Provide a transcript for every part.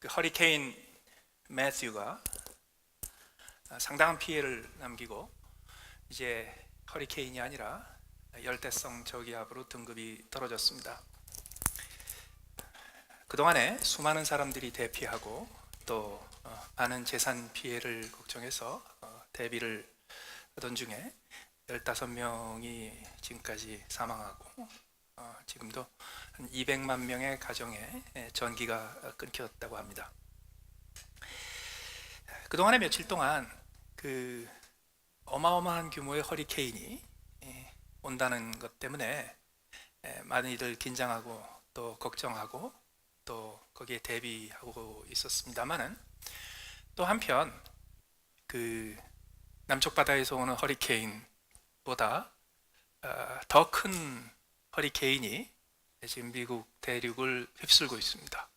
그 허리케인 매튜가 상당한 피해를 남기고 이제 허리케인이 아니라 열대성 저기압으로 등급이 떨어졌습니다. 그동안에 수많은 사람들이 대피하고 또 많은 재산 피해를 걱정해서 대비를 하던 중에 15명이 지금까지 사망하고 지금도 한 200만 명의 가정에 전기가 끊겼다고 합니다. 그동안의 며칠 동안 그 어마어마한 규모의 허리케인이 온다는 것 때문에 많이들 긴장하고 또 걱정하고 또 거기에 대비하고 있었습니다만은 또 한편 그 남쪽 바다에서 오는 허리케인보다 더 큰 허리케인이 지금 미국 대륙을 휩쓸고 있습니다.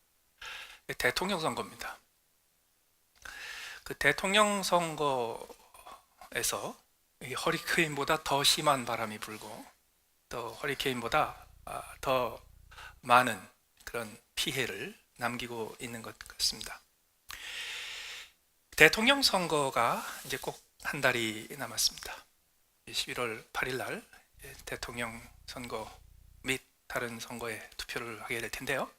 대통령 선거입니다. 그 대통령 선거에서 이 허리케인보다 더 심한 바람이 불고 또 허리케인보다 더 많은 그런 피해를 남기고 있는 것 같습니다. 대통령 선거가 이제 꼭 한 달이 남았습니다. 11월 8일 날 대통령 선거 및 다른 선거에 투표를 하게 될 텐데요.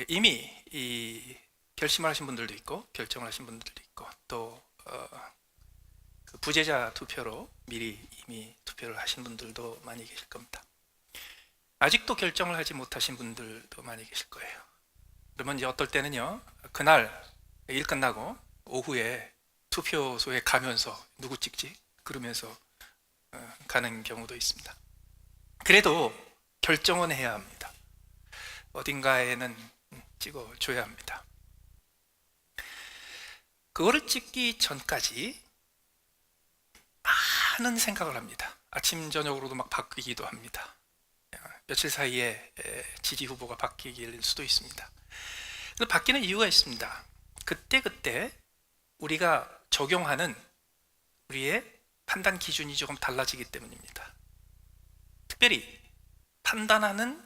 이미 이 결심을 하신 분들도 있고 결정을 하신 분들도 있고 또 그 부재자 투표로 미리 이미 투표를 하신 분들도 많이 계실 겁니다. 아직도 결정을 하지 못하신 분들도 많이 계실 거예요. 그러면 이제 어떨 때는요, 그날 일 끝나고 오후에 투표소에 가면서 누구 찍지? 그러면서 가는 경우도 있습니다. 그래도 결정은 해야 합니다. 어딘가에는 찍어줘야 합니다. 그거를 찍기 전까지 많은 생각을 합니다. 아침 저녁으로도 막 바뀌기도 합니다. 며칠 사이에 지지 후보가 바뀔 수도 있습니다. 바뀌는 이유가 있습니다. 그때 우리가 적용하는 우리의 판단 기준이 조금 달라지기 때문입니다. 특별히 판단하는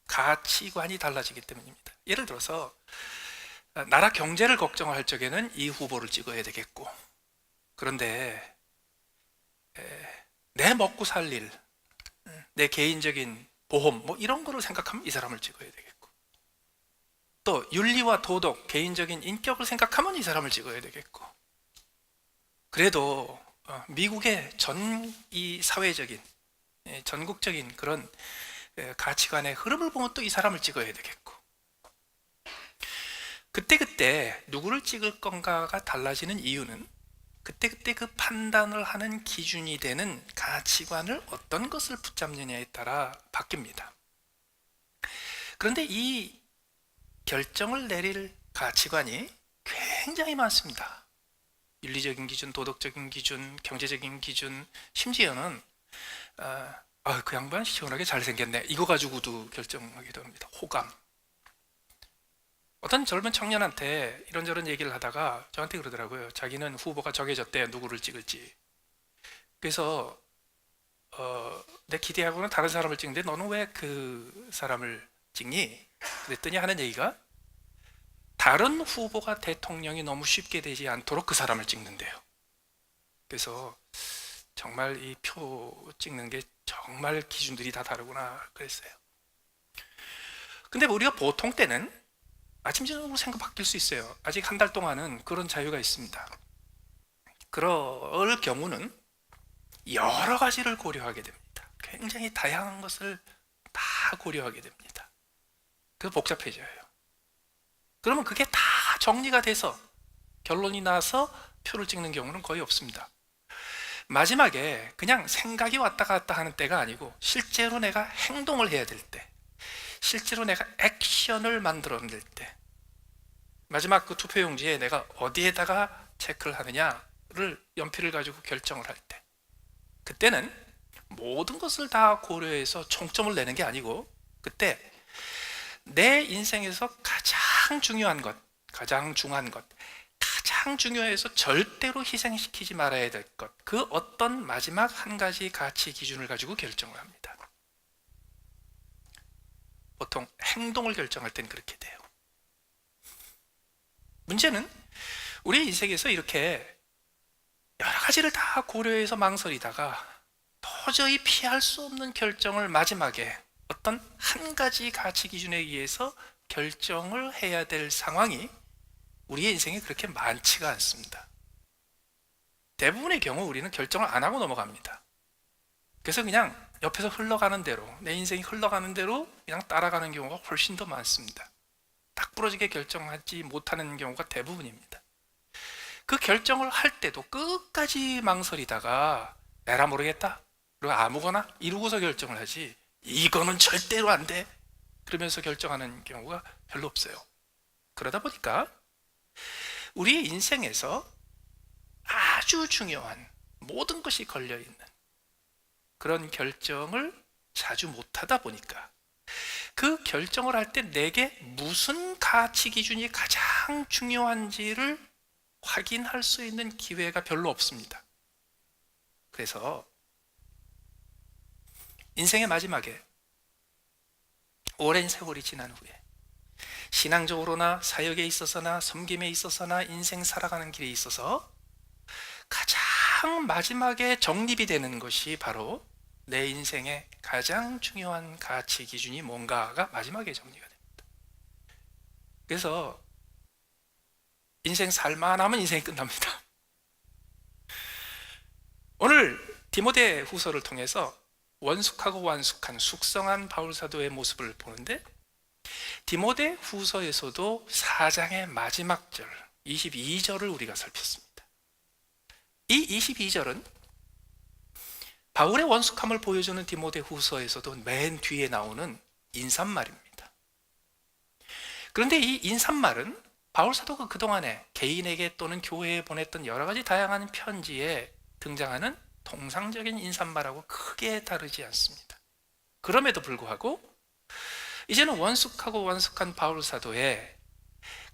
가치관이 달라지기 때문입니다. 예를 들어서 나라 경제를 걱정할 적에는 이 후보를 찍어야 되겠고, 그런데 내 먹고 살 일, 내 개인적인 보험 뭐 이런 거를 생각하면 이 사람을 찍어야 되겠고, 또 윤리와 도덕, 개인적인 인격을 생각하면 이 사람을 찍어야 되겠고, 그래도 미국의 이 사회적인 전국적인 그런 가치관의 흐름을 보면 또 이 사람을 찍어야 되겠고, 그때 누구를 찍을 건가가 달라지는 이유는 그때 그 판단을 하는 기준이 되는 가치관을 어떤 것을 붙잡느냐에 따라 바뀝니다. 그런데 이 결정을 내릴 가치관이 굉장히 많습니다. 윤리적인 기준, 도덕적인 기준, 경제적인 기준, 심지어는 그 양반 시원하게 잘생겼네, 이거 가지고도 결정하기도 합니다. 호감. 어떤 젊은 청년한테 이런저런 얘기를 하다가 저한테 그러더라고요. 자기는 후보가 정해졌대, 누구를 찍을지. 그래서 내 기대하고는 다른 사람을 찍는데 너는 왜 그 사람을 찍니? 그랬더니 하는 얘기가 다른 후보가 대통령이 너무 쉽게 되지 않도록 그 사람을 찍는데요. 그래서 정말 이 표 찍는 게 정말 기준들이 다 다르구나 그랬어요. 근데 우리가 보통 때는 아침 저녁으로 생각 바뀔 수 있어요. 아직 한 달 동안은 그런 자유가 있습니다. 그럴 경우는 여러 가지를 고려하게 됩니다. 굉장히 다양한 것을 다 고려하게 됩니다. 그래서 복잡해져요. 그러면 그게 다 정리가 돼서 결론이 나서 표를 찍는 경우는 거의 없습니다. 마지막에 그냥 생각이 왔다 갔다 하는 때가 아니고 실제로 내가 행동을 해야 될 때, 실제로 내가 액션을 만들어낼 때, 마지막 그 투표용지에 내가 어디에다가 체크를 하느냐를 연필을 가지고 결정을 할 때, 그때는 모든 것을 다 고려해서 총점을 내는 게 아니고 그때 내 인생에서 가장 중요한 것, 가장 중요해서 절대로 희생시키지 말아야 될 것, 그 어떤 마지막 한 가지 가치 기준을 가지고 결정을 합니다. 보통 행동을 결정할 땐 그렇게 돼요. 문제는 우리 인생에서 이렇게 여러 가지를 다 고려해서 망설이다가 도저히 피할 수 없는 결정을 마지막에 어떤 한 가지 가치 기준에 의해서 결정을 해야 될 상황이 우리의 인생에 그렇게 많지가 않습니다. 대부분의 경우 우리는 결정을 안 하고 넘어갑니다. 그래서 그냥 옆에서 흘러가는 대로, 내 인생이 흘러가는 대로 그냥 따라가는 경우가 훨씬 더 많습니다. 딱 부러지게 결정하지 못하는 경우가 대부분입니다. 그 결정을 할 때도 끝까지 망설이다가 에라 모르겠다, 그리고 아무거나 이루고서 결정을 하지, 이거는 절대로 안 돼, 그러면서 결정하는 경우가 별로 없어요. 그러다 보니까 우리의 인생에서 아주 중요한 모든 것이 걸려있는 그런 결정을 자주 못하다 보니까 그 결정을 할 때 내게 무슨 가치 기준이 가장 중요한지를 확인할 수 있는 기회가 별로 없습니다. 그래서 인생의 마지막에 오랜 세월이 지난 후에 신앙적으로나 사역에 있어서나 섬김에 있어서나 인생 살아가는 길에 있어서 가장 마지막에 정립이 되는 것이 바로 내 인생의 가장 중요한 가치 기준이 뭔가가 마지막에 정리가 됩니다. 그래서 인생 살만하면 인생이 끝납니다. 오늘 디모데 후서를 통해서 원숙하고 완숙한 숙성한 바울 사도의 모습을 보는데, 디모데 후서에서도 4장의 마지막 절 22절을 우리가 살폈습니다. 이 22절은 바울의 원숙함을 보여주는 디모데 후서에서도 맨 뒤에 나오는 인사말입니다. 그런데 이 인사말은 바울 사도가 그동안에 개인에게 또는 교회에 보냈던 여러 가지 다양한 편지에 등장하는 통상적인 인사말하고 크게 다르지 않습니다. 그럼에도 불구하고 이제는 원숙하고 완숙한 바울 사도에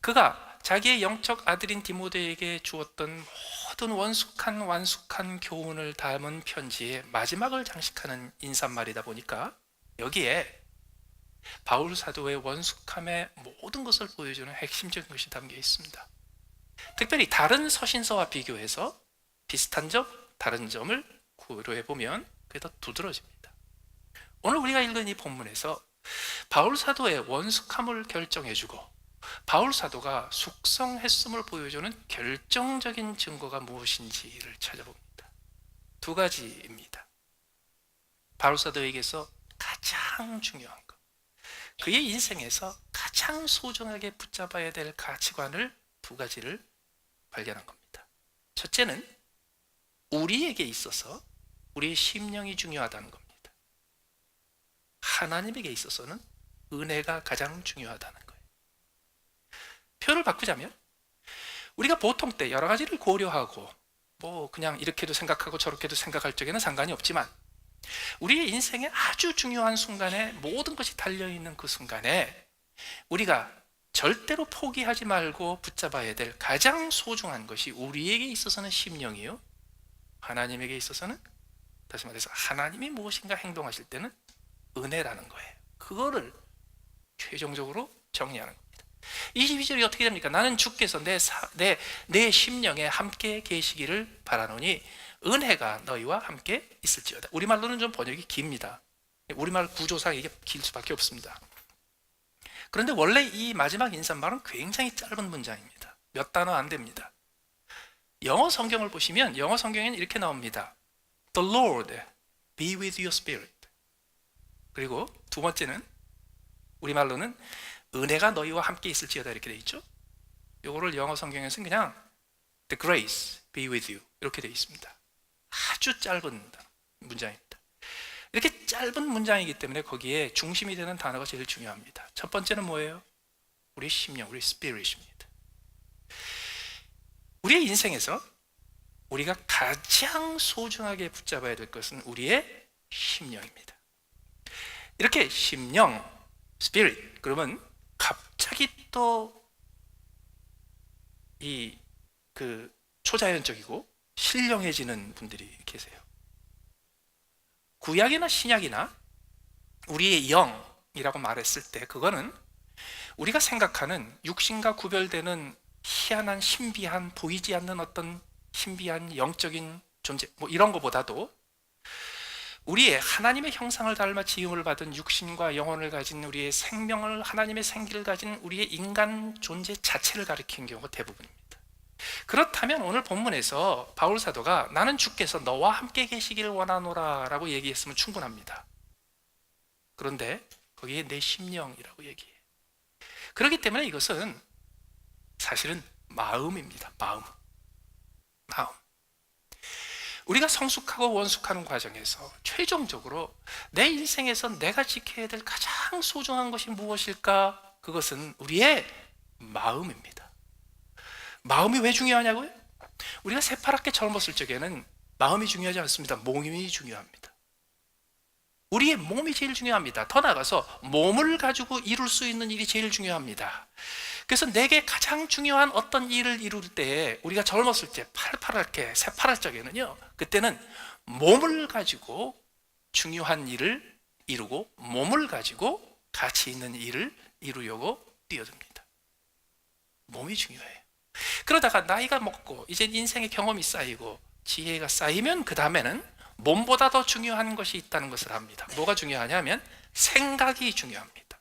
그가 자기의 영적 아들인 디모데에게 주었던 모든 원숙한 완숙한 교훈을 담은 편지의 마지막을 장식하는 인사말이다 보니까 여기에 바울 사도의 원숙함의 모든 것을 보여주는 핵심적인 것이 담겨 있습니다. 특별히 다른 서신서와 비교해서 비슷한 점, 다른 점을 고려해 보면 그게 더 두드러집니다. 오늘 우리가 읽은 이 본문에서 바울 사도의 원숙함을 결정해주고 바울 사도가 숙성했음을 보여주는 결정적인 증거가 무엇인지를 찾아봅니다. 두 가지입니다. 바울 사도에게서 가장 중요한 것, 그의 인생에서 가장 소중하게 붙잡아야 될 가치관을 두 가지를 발견한 겁니다. 첫째는 우리에게 있어서 우리의 심령이 중요하다는 겁니다. 하나님에게 있어서는 은혜가 가장 중요하다는 거예요. 표현을 바꾸자면 우리가 보통 때 여러 가지를 고려하고 뭐 그냥 이렇게도 생각하고 저렇게도 생각할 적에는 상관이 없지만 우리의 인생의 아주 중요한 순간에 모든 것이 달려있는 그 순간에 우리가 절대로 포기하지 말고 붙잡아야 될 가장 소중한 것이 우리에게 있어서는 심령이요, 하나님에게 있어서는, 다시 말해서 하나님이 무엇인가 행동하실 때는 은혜라는 거예요. 그거를 최종적으로 정리하는 겁니다. 22절이 어떻게 됩니까? 나는 주께서 내 심령에 함께 계시기를 바라노니 은혜가 너희와 함께 있을지어다. 우리말로는 좀 번역이 깁니다. 우리말 구조상 이게 길 수밖에 없습니다. 그런데 원래 이 마지막 인사말은 굉장히 짧은 문장입니다. 몇 단어 안 됩니다. 영어 성경을 보시면 영어 성경에는 이렇게 나옵니다. The Lord be with your spirit. 그리고 두 번째는 우리말로는 은혜가 너희와 함께 있을지어다 이렇게 되어 있죠. 이거를 영어 성경에서는 그냥 The grace be with you 이렇게 되어 있습니다. 아주 짧은 문장입니다. 이렇게 짧은 문장이기 때문에 거기에 중심이 되는 단어가 제일 중요합니다. 첫 번째는 뭐예요? 우리 심령, 우리 스피릿입니다. 우리의 인생에서 우리가 가장 소중하게 붙잡아야 될 것은 우리의 심령입니다. 이렇게 심령, 스피릿, 그러면 갑자기 또 초자연적이고 신령해지는 분들이 계세요. 구약이나 신약이나 우리의 영이라고 말했을 때 그거는 우리가 생각하는 육신과 구별되는 희한한 신비한 보이지 않는 어떤 신비한 영적인 존재 뭐 이런 것보다도 우리의 하나님의 형상을 닮아 지음을 받은 육신과 영혼을 가진 우리의 생명을 하나님의 생기를 가진 우리의 인간 존재 자체를 가리키는 경우가 대부분입니다. 그렇다면 오늘 본문에서 바울 사도가 나는 주께서 너와 함께 계시기를 원하노라 라고 얘기했으면 충분합니다. 그런데 거기에 내 심령이라고 얘기해. 그렇기 때문에 이것은 사실은 마음입니다. 마음. 우리가 성숙하고 원숙하는 과정에서 최종적으로 내 인생에서 내가 지켜야 될 가장 소중한 것이 무엇일까? 그것은 우리의 마음입니다. 마음이 왜 중요하냐고요? 우리가 새파랗게 젊었을 적에는 마음이 중요하지 않습니다. 몸이 중요합니다. 우리의 몸이 제일 중요합니다. 더 나아가서 몸을 가지고 이룰 수 있는 일이 제일 중요합니다. 그래서 내게 가장 중요한 어떤 일을 이룰 때에 우리가 젊었을 때 팔팔하게 새파랄 적에는요, 그때는 몸을 가지고 중요한 일을 이루고 몸을 가지고 가치 있는 일을 이루려고 뛰어듭니다. 몸이 중요해요. 그러다가 나이가 먹고 이제 인생의 경험이 쌓이고 지혜가 쌓이면 그 다음에는 몸보다 더 중요한 것이 있다는 것을 압니다. 뭐가 중요하냐면 생각이 중요합니다.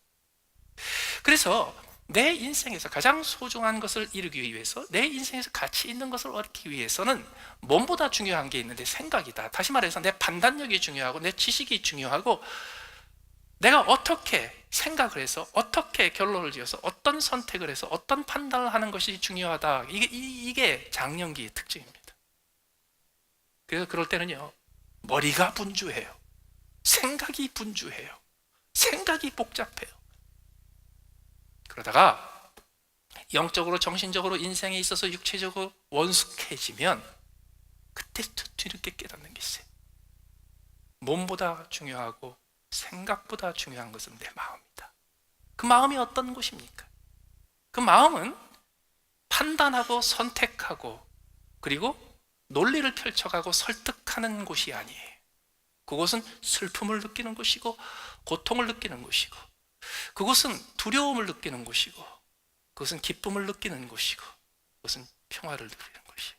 그래서 내 인생에서 가장 소중한 것을 이루기 위해서, 내 인생에서 가치 있는 것을 얻기 위해서는 몸보다 중요한 게 있는데 생각이다. 다시 말해서 내 판단력이 중요하고 내 지식이 중요하고 내가 어떻게 생각을 해서 어떻게 결론을 지어서 어떤 선택을 해서 어떤 판단을 하는 것이 중요하다. 이게 장년기의 특징입니다. 그래서 그럴 때는요, 머리가 분주해요. 생각이 분주해요. 생각이 복잡해요. 그러다가 영적으로 정신적으로 인생에 있어서 육체적으로 원숙해지면 그때부터 뒤늦게 깨닫는 게 있어요. 몸보다 중요하고 생각보다 중요한 것은 내 마음이다. 그 마음이 어떤 것입니까? 그 마음은 판단하고 선택하고 그리고 논리를 펼쳐가고 설득하는 곳이 아니에요. 그것은 슬픔을 느끼는 것이고 고통을 느끼는 것이고 그것은 두려움을 느끼는 곳이고 그것은 기쁨을 느끼는 곳이고 그것은 평화를 느끼는 것이에요.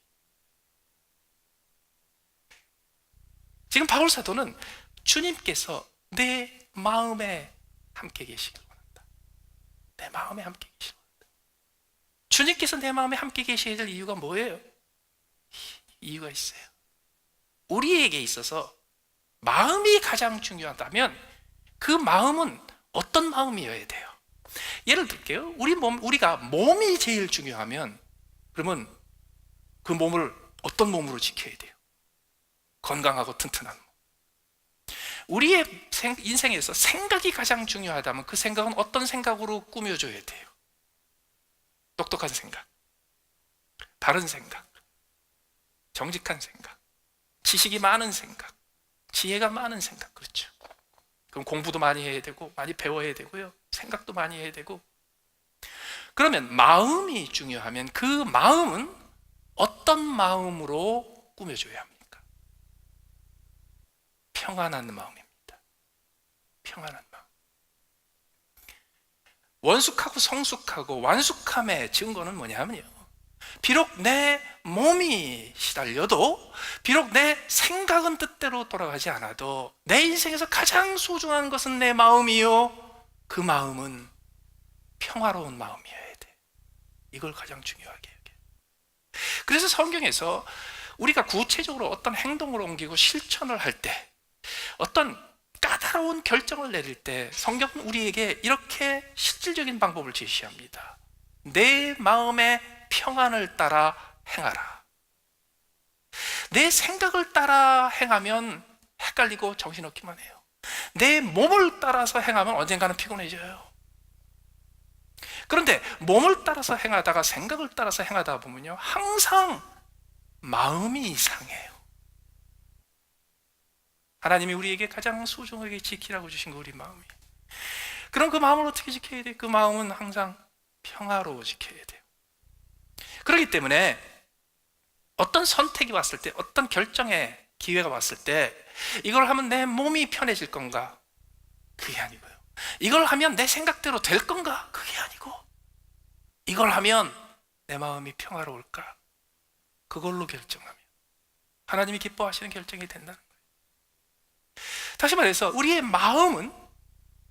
지금 바울 사도는 주님께서 내 마음에 함께 계시길 원한다. 내 마음에 함께 계시길 원한다. 주님께서 내 마음에 함께 계셔야 될 이유가 뭐예요? 이유가 있어요. 우리에게 있어서 마음이 가장 중요하다면 그 마음은 어떤 마음이어야 돼요? 예를 들게요. 우리가 몸이 제일 중요하면 그러면 그 몸을 어떤 몸으로 지켜야 돼요? 건강하고 튼튼한 몸. 우리의 인생에서 생각이 가장 중요하다면 그 생각은 어떤 생각으로 꾸며줘야 돼요? 똑똑한 생각, 바른 생각, 정직한 생각, 지식이 많은 생각, 지혜가 많은 생각. 그렇죠. 그럼 공부도 많이 해야 되고 많이 배워야 되고요. 생각도 많이 해야 되고. 그러면 마음이 중요하면 그 마음은 어떤 마음으로 꾸며줘야 합니까? 평안한 마음입니다. 평안한 마음. 원숙하고 성숙하고 완숙함의 증거는 뭐냐면요, 비록 내 몸이 시달려도 비록 내 생각은 뜻대로 돌아가지 않아도 내 인생에서 가장 소중한 것은 내 마음이요, 그 마음은 평화로운 마음이어야 돼. 이걸 가장 중요하게 여겨요. 그래서 성경에서 우리가 구체적으로 어떤 행동을 옮기고 실천을 할 때, 어떤 까다로운 결정을 내릴 때 성경은 우리에게 이렇게 실질적인 방법을 제시합니다. 내 마음의 평안을 따라 행하라. 내 생각을 따라 행하면 헷갈리고 정신없기만 해요. 내 몸을 따라서 행하면 언젠가는 피곤해져요. 그런데 몸을 따라서 행하다가 생각을 따라서 행하다 보면요, 항상 마음이 이상해요. 하나님이 우리에게 가장 소중하게 지키라고 주신 거 우리 마음이. 그럼 그 마음을 어떻게 지켜야 돼요? 그 마음은 항상 평화로워 지켜야 돼요. 그렇기 때문에 어떤 선택이 왔을 때, 어떤 결정의 기회가 왔을 때 이걸 하면 내 몸이 편해질 건가? 그게 아니고요. 이걸 하면 내 생각대로 될 건가? 그게 아니고 이걸 하면 내 마음이 평화로울까? 그걸로 결정하면 하나님이 기뻐하시는 결정이 된다는 거예요. 다시 말해서 우리의 마음은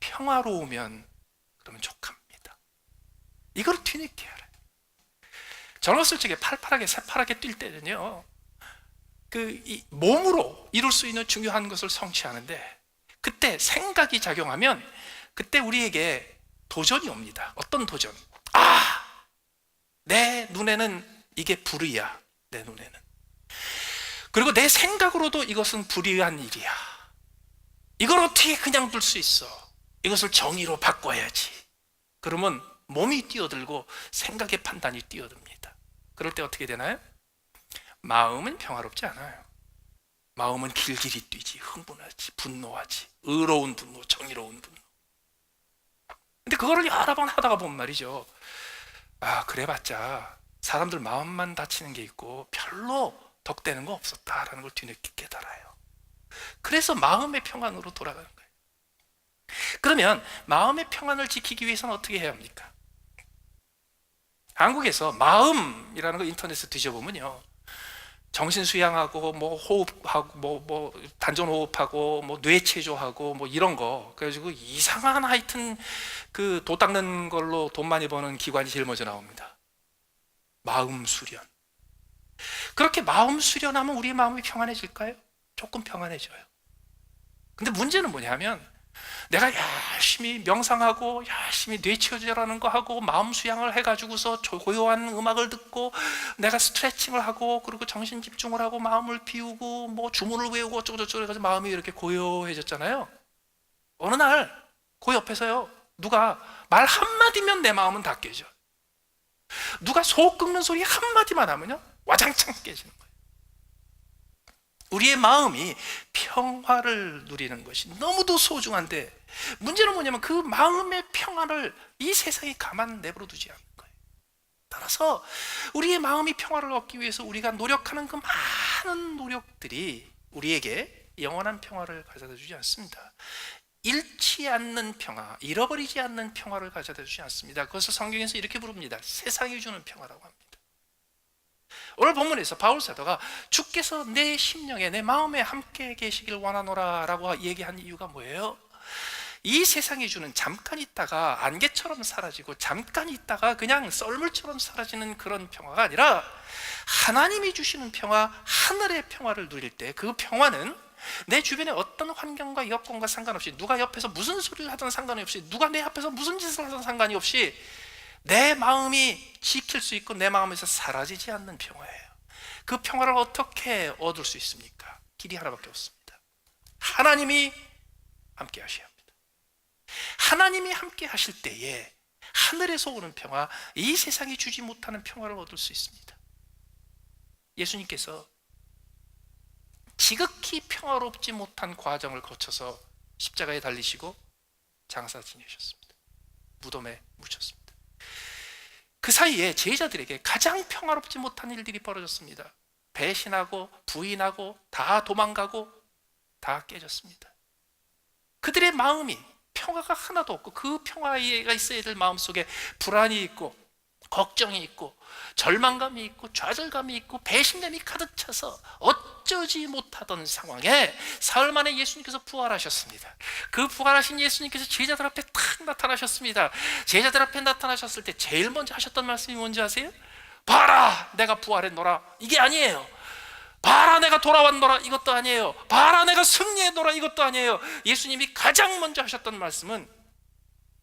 평화로우면 그러면 족합니다. 이걸 뒤늦게 알아요. 젊었을 적에 팔팔하게 새파랗게 뛸 때는요, 이 몸으로 이룰 수 있는 중요한 것을 성취하는데, 그때 생각이 작용하면 그때 우리에게 도전이 옵니다. 어떤 도전? 내 눈에는 이게 불의야. 내 눈에는. 그리고 내 생각으로도 이것은 불의한 일이야. 이걸 어떻게 그냥 둘 수 있어? 이것을 정의로 바꿔야지. 그러면 몸이 뛰어들고 생각의 판단이 뛰어듭니다. 그럴 때 어떻게 되나요? 마음은 평화롭지 않아요. 마음은 길길이 뛰지, 흥분하지, 분노하지, 의로운 분노, 정의로운 분노. 근데 그거를 여러 번 하다가 보면 말이죠, 그래봤자 사람들 마음만 다치는 게 있고 별로 덕되는 거 없었다라는 걸 뒤늦게 깨달아요. 그래서 마음의 평안으로 돌아가는 거예요. 그러면 마음의 평안을 지키기 위해서는 어떻게 해야 합니까? 한국에서 마음이라는 거 인터넷에 뒤져보면요, 정신 수양하고 호흡하고 단전 호흡하고 뇌체조하고 이런 거, 그래가지고 이상한 하여튼 그 도 닦는 걸로 돈 많이 버는 기관이 제일 먼저 나옵니다. 마음 수련. 그렇게 마음 수련하면 우리의 마음이 평안해질까요? 조금 평안해져요. 근데 문제는 뭐냐면, 내가 열심히 명상하고 열심히 뇌체조라는 거 하고 마음 수양을 해가지고서 고요한 음악을 듣고 내가 스트레칭을 하고 그리고 정신 집중을 하고 마음을 비우고 주문을 외우고 어쩌고저쩌고 해가지고 마음이 이렇게 고요해졌잖아요. 어느 날 그 옆에서요, 누가 말 한마디면 내 마음은 다 깨져. 누가 속 끓는 소리 한마디만 하면요, 와장창 깨지는 거예요. 우리의 마음이 평화를 누리는 것이 너무도 소중한데, 문제는 뭐냐면 그 마음의 평화를 이 세상이 가만 내버려 두지 않는 거예요. 따라서 우리의 마음이 평화를 얻기 위해서 우리가 노력하는 그 많은 노력들이 우리에게 영원한 평화를 가져다 주지 않습니다. 잃지 않는 평화, 잃어버리지 않는 평화를 가져다 주지 않습니다. 그것을 성경에서 이렇게 부릅니다. 세상이 주는 평화라고 합니다. 오늘 본문에서 바울 사도가 주께서 내 심령에 내 마음에 함께 계시길 원하노라 라고 얘기한 이유가 뭐예요? 이 세상이 주는 잠깐 있다가 안개처럼 사라지고 잠깐 있다가 그냥 썰물처럼 사라지는 그런 평화가 아니라, 하나님이 주시는 평화, 하늘의 평화를 누릴 때 그 평화는 내 주변에 어떤 환경과 여건과 상관없이, 누가 옆에서 무슨 소리를 하든 상관이 없이, 누가 내 앞에서 무슨 짓을 하든 상관이 없이 내 마음이 지킬 수 있고 내 마음에서 사라지지 않는 평화예요. 그 평화를 어떻게 얻을 수 있습니까? 길이 하나밖에 없습니다. 하나님이 함께 하셔야 합니다. 하나님이 함께 하실 때에 하늘에서 오는 평화, 이 세상이 주지 못하는 평화를 얻을 수 있습니다. 예수님께서 지극히 평화롭지 못한 과정을 거쳐서 십자가에 달리시고 장사 지내셨습니다. 무덤에 묻혔습니다. 그 사이에 제자들에게 가장 평화롭지 못한 일들이 벌어졌습니다. 배신하고 부인하고 다 도망가고 다 깨졌습니다. 그들의 마음이 평화가 하나도 없고, 그 평화가 있어야 될 마음 속에 불안이 있고 걱정이 있고 절망감이 있고 좌절감이 있고 배신감이 가득 차서 어쩌지 못하던 상황에 사흘 만에 예수님께서 부활하셨습니다. 그 부활하신 예수님께서 제자들 앞에 탁 나타나셨습니다. 제자들 앞에 나타나셨을 때 제일 먼저 하셨던 말씀이 뭔지 아세요? 봐라, 내가 부활했노라, 이게 아니에요. 봐라, 내가 돌아왔노라, 이것도 아니에요. 봐라, 내가 승리했노라, 이것도 아니에요. 예수님이 가장 먼저 하셨던 말씀은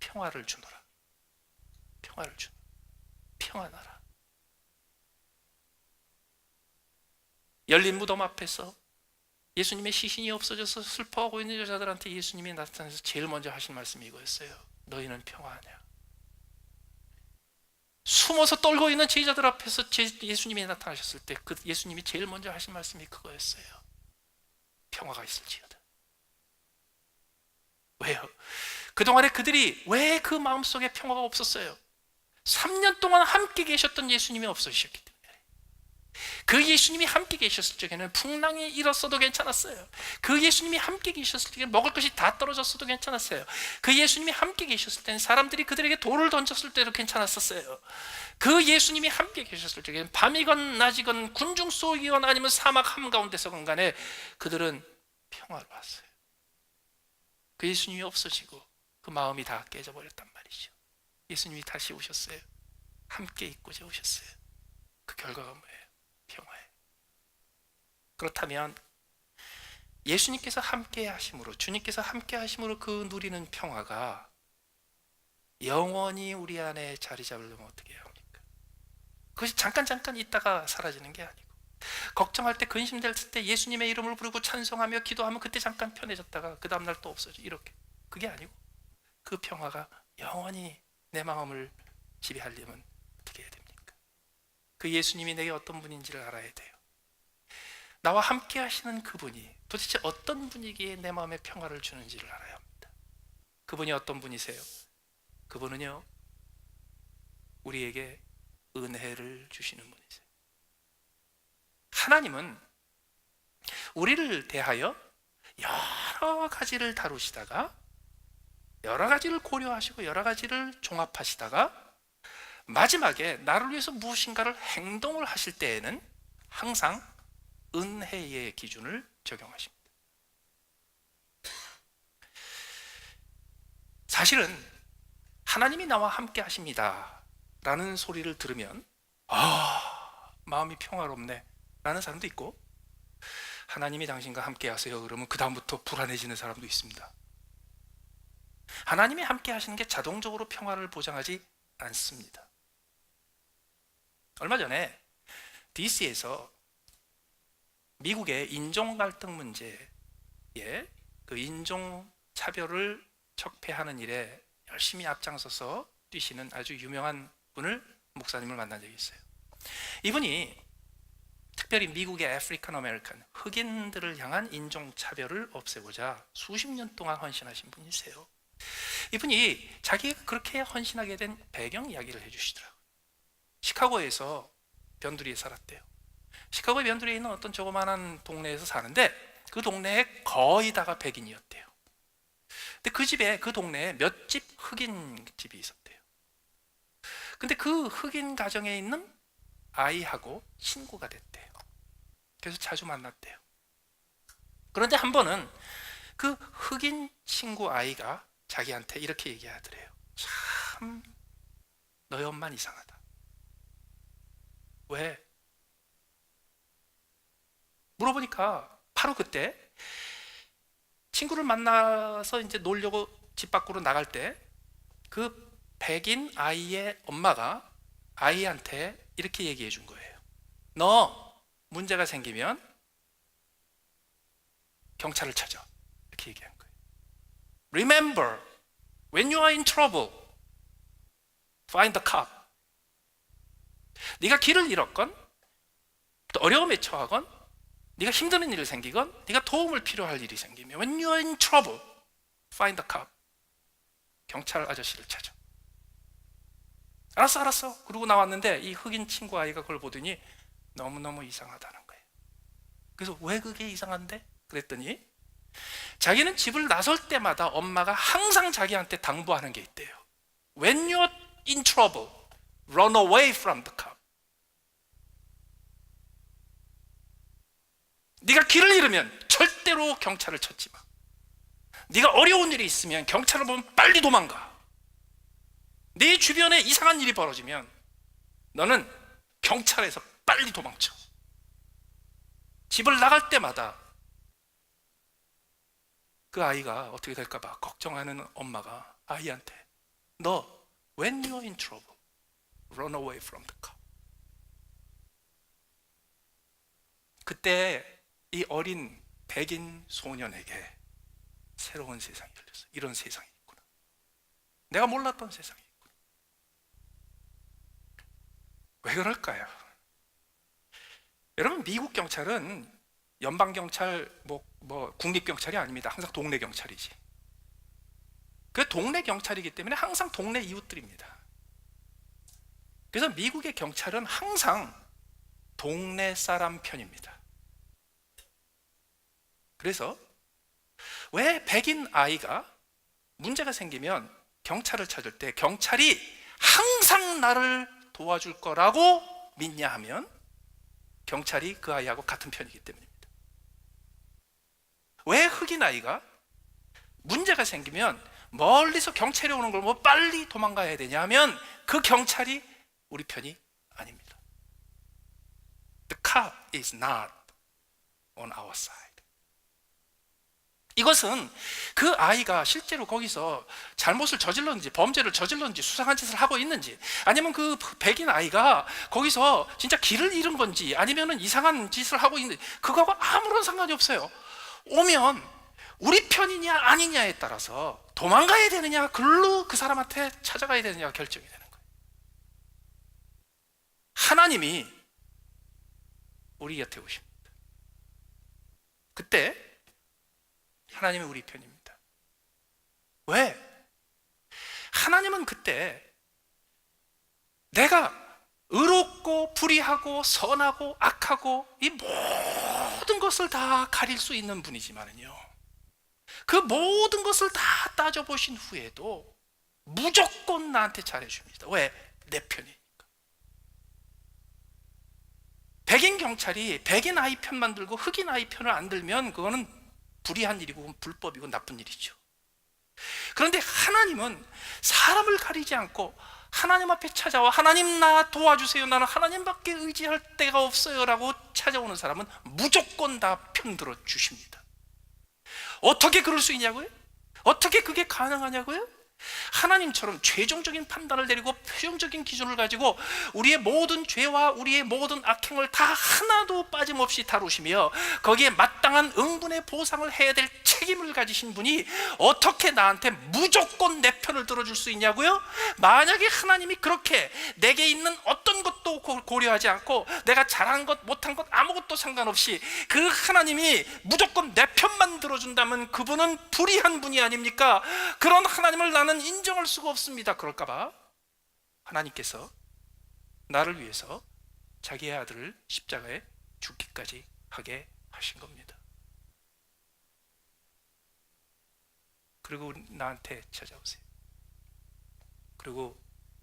평화를 주노라. 평화를 주노라. 평안하라. 열린 무덤 앞에서 예수님의 시신이 없어져서 슬퍼하고 있는 여자들한테 예수님이 나타나서 제일 먼저 하신 말씀이 이거였어요. 너희는 평화하냐? 숨어서 떨고 있는 제자들 앞에서 예수님이 나타나셨을 때 그 예수님이 제일 먼저 하신 말씀이 그거였어요. 평화가 있을지어다. 왜요? 그동안에 그들이 왜 그 마음속에 평화가 없었어요? 3년 동안 함께 계셨던 예수님이 없어지셨기 때문에. 그 예수님이 함께 계셨을 적에는 풍랑이 일었어도 괜찮았어요. 그 예수님이 함께 계셨을 적에는 먹을 것이 다 떨어졌어도 괜찮았어요. 그 예수님이 함께 계셨을 때는 사람들이 그들에게 돌을 던졌을 때도 괜찮았었어요. 그 예수님이 함께 계셨을 적에는 밤이건 낮이건 군중 속이건 아니면 사막 한가운데서건 간에 그들은 평화로웠어요. 그 예수님이 없어지고 그 마음이 다 깨져버렸단 말이죠. 예수님이 다시 오셨어요. 함께 있고자 오셨어요. 그 결과가 뭐예요? 평화예요. 그렇다면 예수님께서 함께 하심으로, 주님께서 함께 하심으로 그 누리는 평화가 영원히 우리 안에 자리 잡으려면 어떻게 해야 합니까? 그것이 잠깐 있다가 사라지는 게 아니고, 걱정할 때, 근심될 때 예수님의 이름을 부르고 찬송하며 기도하면 그때 잠깐 편해졌다가 그 다음날 또 없어져. 이렇게. 그게 아니고 그 평화가 영원히 내 마음을 지배하려면 어떻게 해야 됩니까? 그 예수님이 내게 어떤 분인지를 알아야 돼요. 나와 함께 하시는 그분이 도대체 어떤 분위기에 내 마음에 평화를 주는지를 알아야 합니다. 그분이 어떤 분이세요? 그분은요, 우리에게 은혜를 주시는 분이세요. 하나님은 우리를 대하여 여러 가지를 다루시다가, 여러 가지를 고려하시고 여러 가지를 종합하시다가 마지막에 나를 위해서 무엇인가를 행동을 하실 때에는 항상 은혜의 기준을 적용하십니다. 사실은 하나님이 나와 함께 하십니다 라는 소리를 들으면 마음이 평화롭네 라는 사람도 있고, 하나님이 당신과 함께 하세요 그러면 그 다음부터 불안해지는 사람도 있습니다. 하나님이 함께 하시는 게 자동적으로 평화를 보장하지 않습니다. 얼마 전에 DC에서 미국의 인종 갈등 문제에, 그 인종 차별을 척폐하는 일에 열심히 앞장서서 뛰시는 아주 유명한 분을, 목사님을 만난 적이 있어요. 이분이 특별히 미국의 아프리칸 아메리칸, 흑인들을 향한 인종 차별을 없애고자 수십 년 동안 헌신하신 분이세요. 이분이 자기가 그렇게 헌신하게 된 배경 이야기를 해주시더라고요. 시카고에서 변두리에 살았대요. 시카고의 변두리에 있는 어떤 조그마한 동네에서 사는데 그 동네에 거의 다가 백인이었대요. 근데 그 집에, 그 동네에 몇 집 흑인 집이 있었대요. 근데 그 흑인 가정에 있는 아이하고 친구가 됐대요. 그래서 자주 만났대요. 그런데 한 번은 그 흑인 친구 아이가 자기한테 이렇게 얘기하더래요. 참, 너희 엄마는 이상하다. 왜? 물어보니까 바로 그때 친구를 만나서 이제 놀려고 집 밖으로 나갈 때 그 백인 아이의 엄마가 아이한테 이렇게 얘기해 준 거예요. 너 문제가 생기면 경찰을 찾아. 이렇게 얘기한 거예요. Remember, when you are in trouble, find the cop. 네가 길을 잃었건, 또 어려움에 처하건, 네가 힘드는 일이 생기건, 네가 도움을 필요할 일이 생기면 when you are in trouble, find the cop. 경찰 아저씨를 찾아. 알았어. 그러고 나왔는데 이 흑인 친구 아이가 그걸 보더니 너무너무 이상하다는 거예요. 그래서 왜 그게 이상한데? 그랬더니 자기는 집을 나설 때마다 엄마가 항상 자기한테 당부하는 게 있대요. When you're in trouble, run away from the cop. 네가 길을 잃으면 절대로 경찰을 찾지 마. 네가 어려운 일이 있으면 경찰을 보면 빨리 도망가. 네 주변에 이상한 일이 벌어지면 너는 경찰에서 빨리 도망쳐. 집을 나갈 때마다 그 아이가 어떻게 될까 봐 걱정하는 엄마가 아이한테 너 when you're in trouble, run away from the car. 그때 이 어린 백인 소년에게 새로운 세상이 열렸어요. 이런 세상이 있구나. 내가 몰랐던 세상이 있구나. 왜 그럴까요? 여러분, 미국 경찰은 연방경찰, 국립경찰이 아닙니다. 항상 동네 경찰이지. 그 동네 경찰이기 때문에 항상 동네 이웃들입니다. 그래서 미국의 경찰은 항상 동네 사람 편입니다. 그래서 왜 백인 아이가 문제가 생기면 경찰을 찾을 때 경찰이 항상 나를 도와줄 거라고 믿냐 하면 경찰이 그 아이하고 같은 편이기 때문입니다. 왜 흑인 아이가 문제가 생기면 멀리서 경찰이 오는 걸 뭐 빨리 도망가야 되냐 하면 그 경찰이 우리 편이 아닙니다. The cop is not on our side. 이것은 그 아이가 실제로 거기서 잘못을 저질렀는지 범죄를 저질렀는지 수상한 짓을 하고 있는지 아니면 그 백인 아이가 거기서 진짜 길을 잃은 건지 아니면 이상한 짓을 하고 있는지 그거하고 아무런 상관이 없어요. 오면 우리 편이냐 아니냐에 따라서 도망가야 되느냐 글로 그 사람한테 찾아가야 되느냐가 결정이 되는 거예요. 하나님이 우리 곁에 오십니다. 그때 하나님은 우리 편입니다. 왜? 하나님은 그때 내가 의롭고 불의하고 선하고 악하고 이 모든 것을 다 가릴 수 있는 분이지만은요, 그 모든 것을 다 따져보신 후에도 무조건 나한테 잘해줍니다. 왜? 내 편이니까. 백인 경찰이 백인 아이 편만 들고 흑인 아이 편을 안 들면 그거는 불의한 일이고 불법이고 나쁜 일이죠. 그런데 하나님은 사람을 가리지 않고 하나님 앞에 찾아와 하나님 나 도와주세요, 나는 하나님밖에 의지할 데가 없어요 라고 찾아오는 사람은 무조건 다 편들어 주십니다. 어떻게 그럴 수 있냐고요? 어떻게 그게 가능하냐고요? 하나님처럼 최종적인 판단을 내리고 최종적인 기준을 가지고 우리의 모든 죄와 우리의 모든 악행을 다 하나도 빠짐없이 다루시며 거기에 마땅한 응분의 보상을 해야 될 책임을 가지신 분이 어떻게 나한테 무조건 내 편을 들어줄 수 있냐고요? 만약에 하나님이 그렇게 내게 있는 어떤 것도 고려하지 않고 내가 잘한 것 못한 것 아무것도 상관없이 그 하나님이 무조건 내 편만 들어준다면 그분은 불의한 분이 아닙니까? 그런 하나님을 나는 인정할 수가 없습니다. 그럴까봐 하나님께서 나를 위해서 자기의 아들을 십자가에 죽기까지 하게 하신 겁니다. 그리고 나한테 찾아오세요. 그리고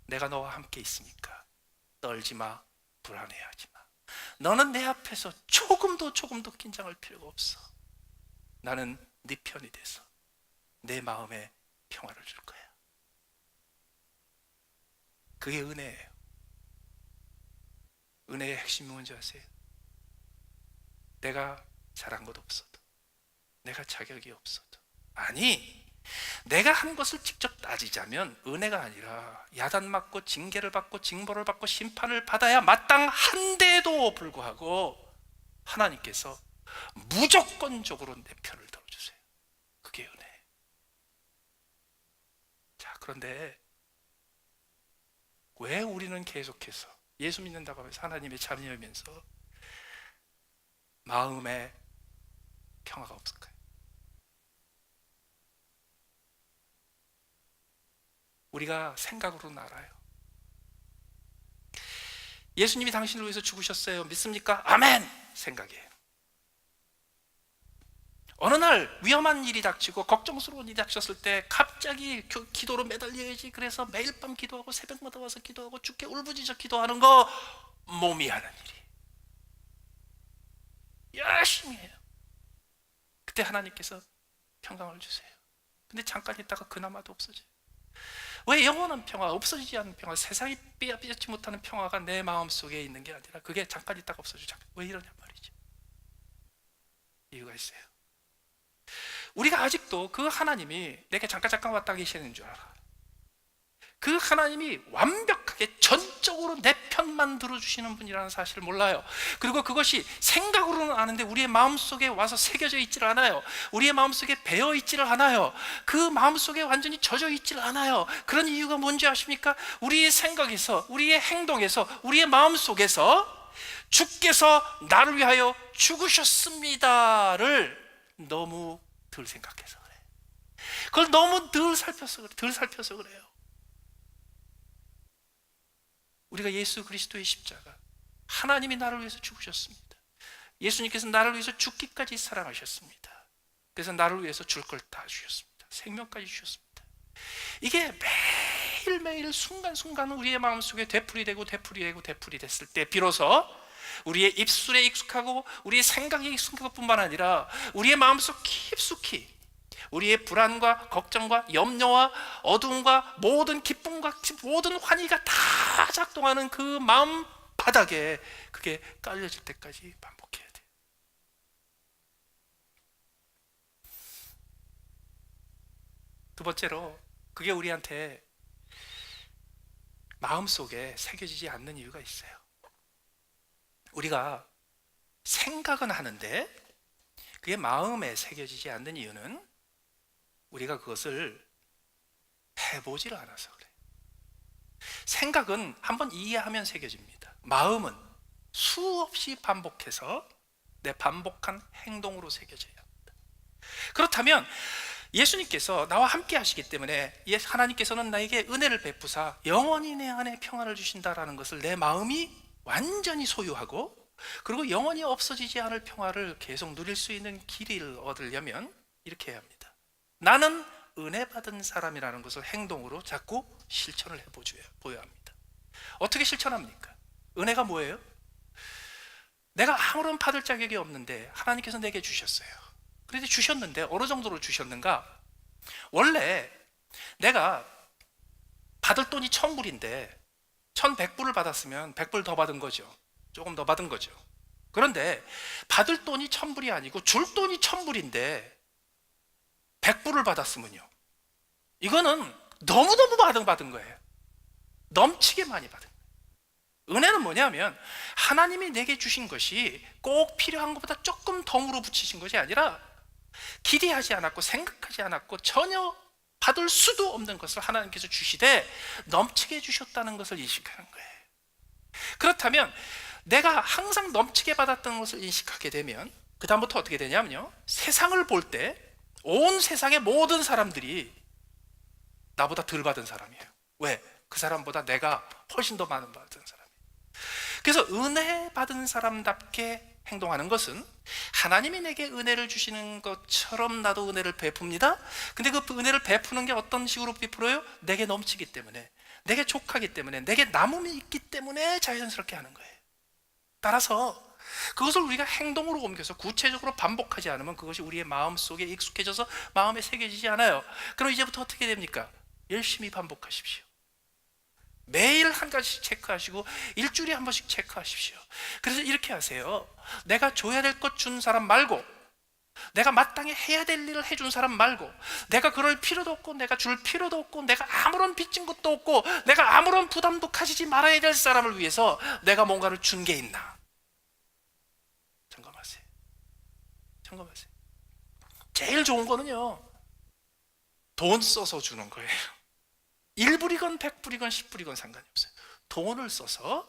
내가 너와 함께 있으니까 떨지 마, 불안해하지 마. 너는 내 앞에서 조금도 긴장할 필요가 없어. 나는 네 편이 돼서 내 마음에 평화를 줄 거야. 그게 은혜예요. 은혜의 핵심이 뭔지 아세요? 내가 잘한 것 없어도, 내가 자격이 없어도, 아니 내가 한 것을 직접 따지자면 은혜가 아니라 야단맞고 징계를 받고 징벌을 받고 심판을 받아야 마땅한데도 불구하고 하나님께서 무조건적으로 내 편을 들어주세요. 그게 은혜예요. 자, 그런데 왜 우리는 계속해서 예수 믿는다고 하면서 하나님의 자녀이면서 마음에 평화가 없을까요? 우리가 생각으로는 알아요. 예수님이 당신을 위해서 죽으셨어요. 믿습니까? 아멘! 생각이에요. 어느 날 위험한 일이 닥치고 걱정스러운 일이 닥쳤을 때 갑자기 기도로 매달려야지, 그래서 매일 밤 기도하고 새벽마다 와서 기도하고 주께 울부짖어 기도하는 거 몸이 하는 일이 열심히 해요. 그때 하나님께서 평강을 주세요. 근데 잠깐 있다가 그나마도 없어져요. 왜 영원한 평화, 없어지지 않는 평화, 세상이 빼앗지 못하는 평화가 내 마음속에 있는 게 아니라 그게 잠깐 있다가 없어져. 왜 이러냐 말이죠. 이유가 있어요. 우리가 아직도 그 하나님이 내게 잠깐 왔다 계시는 줄 알아. 그 하나님이 완벽하게 전적으로 내 편만 들어주시는 분이라는 사실을 몰라요. 그리고 그것이 생각으로는 아는데 우리의 마음속에 와서 새겨져 있질 않아요. 우리의 마음속에 배어 있지를 않아요. 그 마음속에 완전히 젖어 있지를 않아요. 그런 이유가 뭔지 아십니까? 우리의 생각에서, 우리의 행동에서, 우리의 마음속에서 주께서 나를 위하여 죽으셨습니다를 너무 덜 생각해서 그래. 그걸 너무 덜 살펴서 그래요. 우리가 예수 그리스도의 십자가, 하나님이 나를 위해서 죽으셨습니다. 예수님께서 나를 위해서 죽기까지 사랑하셨습니다. 그래서 나를 위해서 줄 걸 다 주셨습니다. 생명까지 주셨습니다. 이게 매일매일 순간순간 우리의 마음속에 되풀이되고 됐을 때 비로소 우리의 입술에 익숙하고 우리의 생각에 익숙한 것뿐만 아니라 우리의 마음속 깊숙이 우리의 불안과 걱정과 염려와 어두움과 모든 기쁨과 모든 환희가 다 작동하는 그 마음 바닥에 그게 깔려질 때까지 반복해야 돼요. 두 번째로, 그게 우리한테 마음속에 새겨지지 않는 이유가 있어요. 우리가 생각은 하는데 그게 마음에 새겨지지 않는 이유는 우리가 그것을 해보지를 않아서 그래요. 생각은 한번 이해하면 새겨집니다. 마음은 수없이 반복해서 내 반복한 행동으로 새겨져야 합니다. 그렇다면 예수님께서 나와 함께 하시기 때문에 하나님께서는 나에게 은혜를 베푸사 영원히 내 안에 평안을 주신다라는 것을 내 마음이 완전히 소유하고 그리고 영원히 없어지지 않을 평화를 계속 누릴 수 있는 길을 얻으려면 이렇게 해야 합니다. 나는 은혜 받은 사람이라는 것을 행동으로 자꾸 실천을 해보여야 합니다. 어떻게 실천합니까? 은혜가 뭐예요? 내가 아무런 받을 자격이 없는데 하나님께서 내게 주셨어요. 그런데 주셨는데 어느 정도로 주셨는가? 원래 내가 받을 돈이 1,000불인데 1,100불을 받았으면 100불 더 받은 거죠. 조금 더 받은 거죠. 그런데 받을 돈이 1,000불이 아니고 줄 돈이 1,000불인데 100불을 받았으면요, 이거는 너무너무 받은 거예요. 넘치게 많이 받은 거예요. 은혜는 뭐냐면 하나님이 내게 주신 것이 꼭 필요한 것보다 조금 덤으로 붙이신 것이 아니라 기대하지 않았고 생각하지 않았고 전혀 받을 수도 없는 것을 하나님께서 주시되 넘치게 주셨다는 것을 인식하는 거예요. 그렇다면 내가 항상 넘치게 받았던 것을 인식하게 되면 그 다음부터 어떻게 되냐면요, 세상을 볼 때 온 세상의 모든 사람들이 나보다 덜 받은 사람이에요. 왜? 그 사람보다 내가 훨씬 더 많은 받은 사람이에요. 그래서 은혜 받은 사람답게 행동하는 것은 하나님이 내게 은혜를 주시는 것처럼 나도 은혜를 베풉니다. 근데 그 은혜를 베푸는 게 어떤 식으로 베풀어요? 내게 넘치기 때문에, 내게 족하기 때문에, 내게 남음이 있기 때문에 자연스럽게 하는 거예요. 따라서 그것을 우리가 행동으로 옮겨서 구체적으로 반복하지 않으면 그것이 우리의 마음속에 익숙해져서 마음에 새겨지지 않아요. 그럼 이제부터 어떻게 됩니까? 열심히 반복하십시오. 매일 한 가지씩 체크하시고 일주일에 한 번씩 체크하십시오. 그래서 이렇게 하세요. 내가 줘야 될 것 준 사람 말고, 내가 마땅히 해야 될 일을 해준 사람 말고, 내가 그럴 필요도 없고 내가 줄 필요도 없고 내가 아무런 빚진 것도 없고 내가 아무런 부담도 가지지 말아야 될 사람을 위해서 내가 뭔가를 준 게 있나 점검하세요. 제일 좋은 거는요, 돈 써서 주는 거예요. 1불이건 100불이건 10불이건 상관이 없어요. 돈을 써서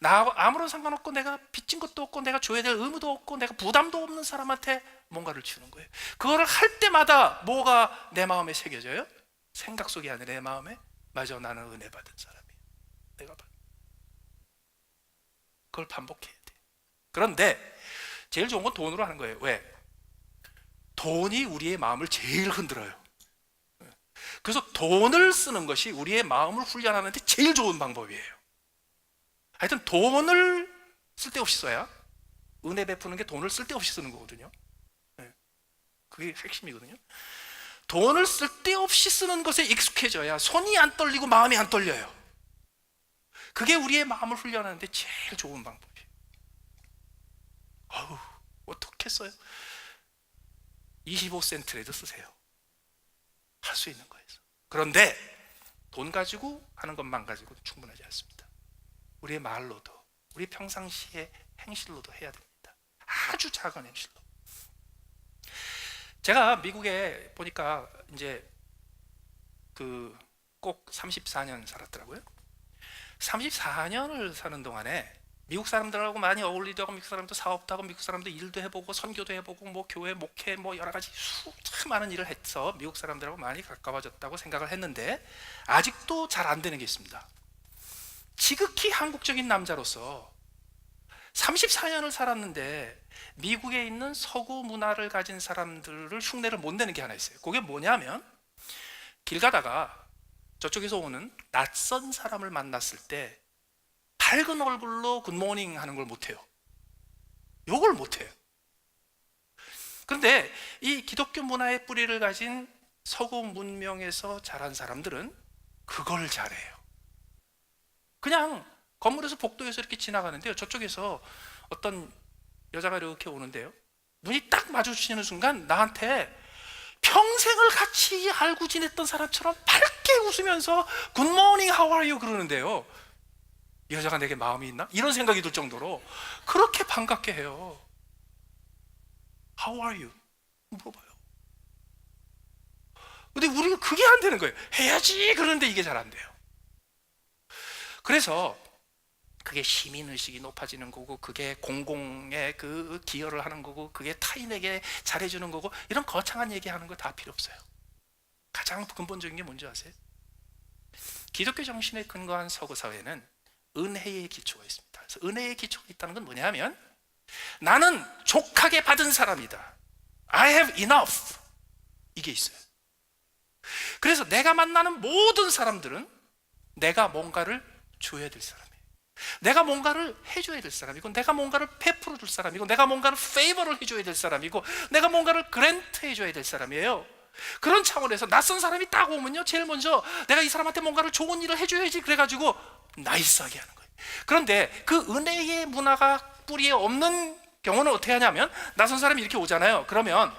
나 아무런 상관없고 내가 빚진 것도 없고 내가 줘야 될 의무도 없고 내가 부담도 없는 사람한테 뭔가를 주는 거예요. 그거를 할 때마다 뭐가 내 마음에 새겨져요? 생각 속이 아니라 내 마음에, 맞아, 나는 은혜 받은 사람이에요. 내가 그걸 반복해야 돼. 그런데 제일 좋은 건 돈으로 하는 거예요. 왜? 돈이 우리의 마음을 제일 흔들어요. 그래서 돈을 쓰는 것이 우리의 마음을 훈련하는 데 제일 좋은 방법이에요. 하여튼 돈을 쓸데없이 써야, 은혜 베푸는 게 돈을 쓸데없이 쓰는 거거든요. 그게 핵심이거든요. 돈을 쓸데없이 쓰는 것에 익숙해져야 손이 안 떨리고 마음이 안 떨려요. 그게 우리의 마음을 훈련하는 데 제일 좋은 방법이에요. 어떻게 써요? 25센트라도 쓰세요. 할 수 있는 거예요. 그런데 돈 가지고 하는 것만 가지고 충분하지 않습니다. 우리의 말로도, 우리 평상시의 행실로도 해야 됩니다. 아주 작은 행실로. 제가 미국에 보니까 이제 꼭 34년 살았더라고요. 34년을 사는 동안에 미국 사람들하고 많이 어울리도 하고, 미국 사람도 사업도 하고, 미국 사람도 일도 해보고, 선교도 해보고, 뭐 교회 목회 뭐 여러 가지 참 많은 일을 해서 미국 사람들하고 많이 가까워졌다고 생각을 했는데 아직도 잘 안 되는 게 있습니다. 지극히 한국적인 남자로서 34년을 살았는데 미국에 있는 서구 문화를 가진 사람들을 흉내를 못 내는 게 하나 있어요. 그게 뭐냐면, 길 가다가 저쪽에서 오는 낯선 사람을 만났을 때 밝은 얼굴로 굿모닝 하는 걸 못해요. 욕을 못해요. 그런데 이 기독교 문화의 뿌리를 가진 서구 문명에서 자란 사람들은 그걸 잘해요. 그냥 건물에서 복도에서 이렇게 지나가는데요, 저쪽에서 어떤 여자가 이렇게 오는데요, 눈이 딱 마주치는 순간 나한테 평생을 같이 알고 지냈던 사람처럼 밝게 웃으면서 굿모닝 how are you 그러는데요, 이 여자가 내게 마음이 있나? 이런 생각이 들 정도로 그렇게 반갑게 해요. How are you? 물어봐요. 근데 우리가 그게 안 되는 거예요. 해야지 그러는데 이게 잘 안 돼요. 그래서 그게 시민의식이 높아지는 거고, 그게 공공에 그 기여를 하는 거고, 그게 타인에게 잘해주는 거고, 이런 거창한 얘기하는 거 다 필요 없어요. 가장 근본적인 게 뭔지 아세요? 기독교 정신에 근거한 서구 사회는 은혜의 기초가 있습니다. 그래서 은혜의 기초가 있다는 건 뭐냐면, 나는 족하게 받은 사람이다. I have enough. 이게 있어요. 그래서 내가 만나는 모든 사람들은 내가 뭔가를 줘야 될 사람이에요. 내가 뭔가를 해줘야 될 사람이고, 내가 뭔가를 베풀어 줄 사람이고, 내가 뭔가를 페이버를 해줘야 될 사람이고, 내가 뭔가를 그랜트 해줘야 될 사람이에요. 그런 차원에서 낯선 사람이 딱 오면요, 제일 먼저 내가 이 사람한테 뭔가를 좋은 일을 해줘야지 그래가지고 나이스하게 하는 거예요. 그런데 그 은혜의 문화가 뿌리에 없는 경우는 어떻게 하냐면, 낯선 사람이 이렇게 오잖아요. 그러면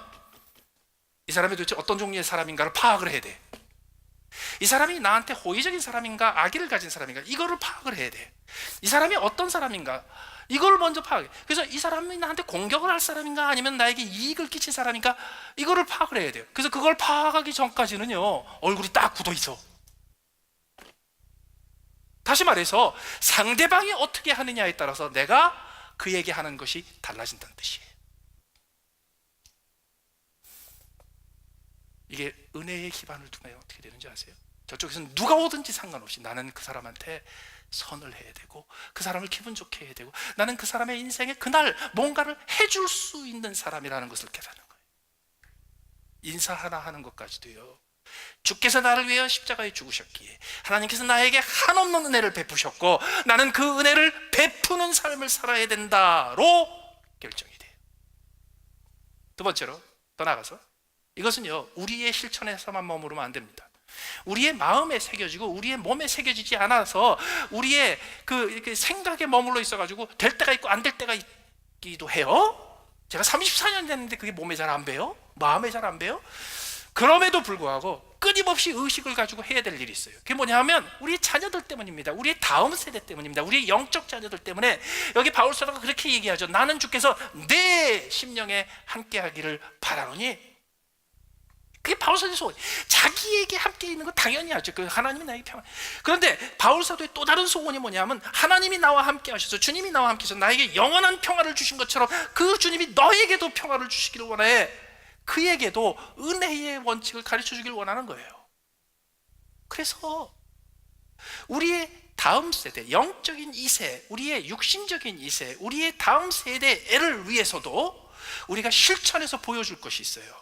이 사람이 도대체 어떤 종류의 사람인가를 파악을 해야 돼. 이 사람이 나한테 호의적인 사람인가 악의를 가진 사람인가, 이거를 파악을 해야 돼. 이 사람이 어떤 사람인가, 이걸 먼저 파악해. 그래서 이 사람이 나한테 공격을 할 사람인가 아니면 나에게 이익을 끼칠 사람인가, 이거를 파악을 해야 돼요. 그래서 그걸 파악하기 전까지는요, 얼굴이 딱 굳어 있어. 다시 말해서 상대방이 어떻게 하느냐에 따라서 내가 그에게 하는 것이 달라진다는 뜻이에요. 이게 은혜의 기반을 두면 어떻게 되는지 아세요? 저쪽에서는 누가 오든지 상관없이 나는 그 사람한테 선을 해야 되고, 그 사람을 기분 좋게 해야 되고, 나는 그 사람의 인생에 그날 뭔가를 해줄 수 있는 사람이라는 것을 깨닫는 거예요. 인사 하나 하는 것까지도요, 주께서 나를 위하여 십자가에 죽으셨기에 하나님께서 나에게 한없는 은혜를 베푸셨고, 나는 그 은혜를 베푸는 삶을 살아야 된다로 결정이 돼요. 두 번째로, 더 나아가서 이것은요, 우리의 실천에서만 머무르면 안 됩니다. 우리의 마음에 새겨지고 우리의 몸에 새겨지지 않아서 우리의 이렇게 생각에 머물러 있어가지고 될 때가 있고 안 될 때가 있기도 해요. 제가 34년 됐는데 그게 몸에 잘 안 배요? 마음에 잘 안 배요? 그럼에도 불구하고 끊임없이 의식을 가지고 해야 될 일이 있어요. 그게 뭐냐면 우리의 자녀들 때문입니다. 우리의 다음 세대 때문입니다. 우리의 영적 자녀들 때문에. 여기 바울 사도가 그렇게 얘기하죠. 나는 주께서 내 심령에 함께하기를 바라노니. 그게 바울 사도의 소원. 자기에게 함께 있는 건 당연히 하죠. 그 하나님이 나에게 평안. 그런데 바울 사도의 또 다른 소원이 뭐냐면, 하나님이 나와 함께 하셔서, 주님이 나와 함께 하셔서 나에게 영원한 평화를 주신 것처럼 그 주님이 너에게도 평화를 주시기를 원해. 그에게도 은혜의 원칙을 가르쳐 주길 원하는 거예요. 그래서 우리의 다음 세대, 영적인 2세, 우리의 육신적인 2세, 우리의 다음 세대를 위해서도 우리가 실천해서 보여줄 것이 있어요.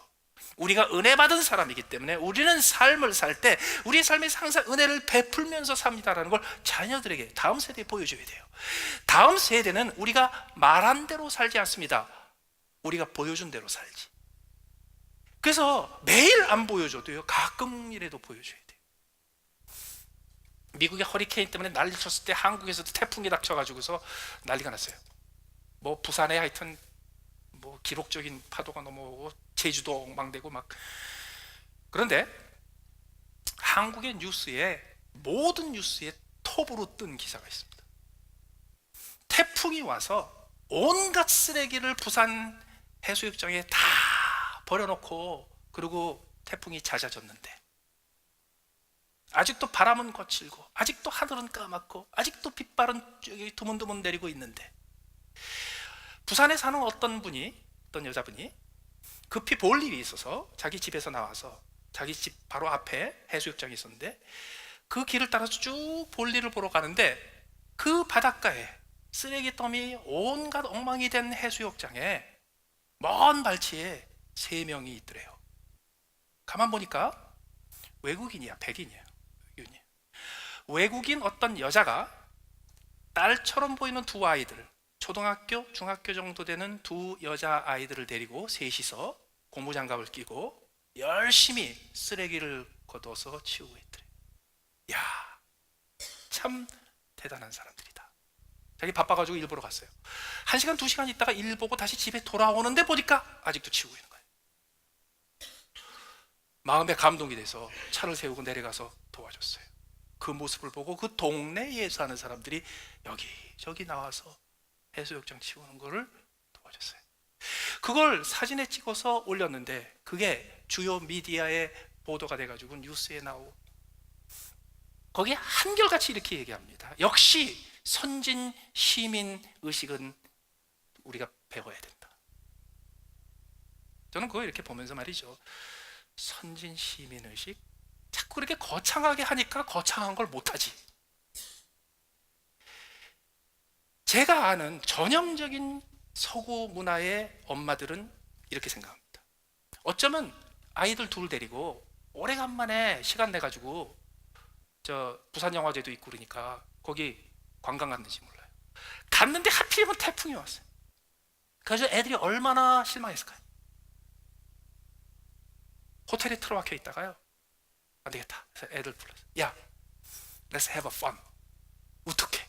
우리가 은혜 받은 사람이기 때문에 우리는 삶을 살 때 우리의 삶에서 항상 은혜를 베풀면서 삽니다라는 걸 자녀들에게, 다음 세대에 보여줘야 돼요. 다음 세대는 우리가 말한 대로 살지 않습니다. 우리가 보여준 대로 살지. 그래서 매일 안 보여줘도요, 가끔이라도 보여줘야 돼요. 미국의 허리케인 때문에 난리 쳤을 때 한국에서도 태풍이 닥쳐가지고서 난리가 났어요. 뭐 부산에 하여튼 뭐 기록적인 파도가 넘어오고 제주도 엉망되고 막. 그런데 한국의 뉴스에, 모든 뉴스에 톱으로 뜬 기사가 있습니다. 태풍이 와서 온갖 쓰레기를 부산 해수욕장에 다 버려놓고, 그리고 태풍이 잦아졌는데 아직도 바람은 거칠고, 아직도 하늘은 까맣고, 아직도 빗발은 여기 드문드문 내리고 있는데, 부산에 사는 어떤 여자분이 급히 볼 일이 있어서 자기 집에서 나와서, 자기 집 바로 앞에 해수욕장이 있었는데 그 길을 따라서 쭉 볼일을 보러 가는데, 그 바닷가에 쓰레기 더미 온갖 엉망이 된 해수욕장에 먼 발치에 3명이 있더래요. 가만 보니까 외국인이야, 백인이야. 외국인 어떤 여자가 딸처럼 보이는 2아이들, 초등학교, 중학교 정도 되는 2 여자 아이들을 데리고 셋이서 고무장갑을 끼고 열심히 쓰레기를 걷어서 치우고 있더래. 야, 참 대단한 사람들이다. 자기 바빠가지고 일 보러 갔어요. 1시간, 2시간 있다가 일 보고 다시 집에 돌아오는데 보니까 아직도 치우고 있는 거예요. 마음에 감동이 돼서 차를 세우고 내려가서 도와줬어요. 그 모습을 보고 그 동네에 사는 사람들이 여기저기 나와서 해수욕장 치우는 거를 도와줬어요. 그걸 사진에 찍어서 올렸는데 그게 주요 미디어에 보도가 돼가지고 뉴스에 나오고, 거기에 한결같이 이렇게 얘기합니다. 역시 선진 시민 의식은 우리가 배워야 된다. 저는 그거 이렇게 보면서 말이죠, 선진 시민 의식, 자꾸 그렇게 거창하게 하니까 거창한 걸 못하지. 제가 아는 전형적인 서구 문화의 엄마들은 이렇게 생각합니다. 어쩌면 아이들 2 데리고 오래간만에 시간 내가지고 부산 영화제도 있고 그러니까 거기 관광 갔는지 몰라요. 갔는데 하필이면 태풍이 왔어요. 그래서 애들이 얼마나 실망했을까요? 호텔에 틀어박혀 있다가요, 안 되겠다. 그래서 애들 불러서, 야, let's have a fun. 우특해.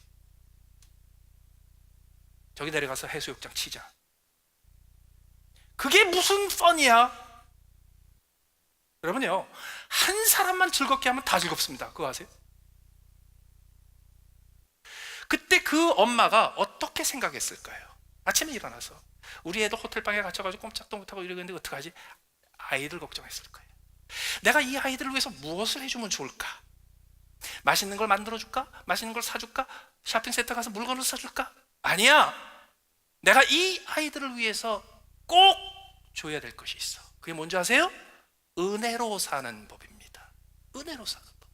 저기 내려가서 해수욕장 치자. 그게 무슨 펀이야? 여러분요, 한 사람만 즐겁게 하면 다 즐겁습니다. 그거 아세요? 그때 그 엄마가 어떻게 생각했을까요? 아침에 일어나서 우리 애들 호텔방에 갇혀가지고 꼼짝도 못하고 이러는데 어떡하지? 아이들 걱정했을 거예요. 내가 이 아이들을 위해서 무엇을 해주면 좋을까? 맛있는 걸 만들어줄까? 맛있는 걸 사줄까? 쇼핑센터 가서 물건을 사줄까? 아니야! 내가 이 아이들을 위해서 꼭 줘야 될 것이 있어. 그게 뭔지 아세요? 은혜로 사는 법입니다. 은혜로 사는 법.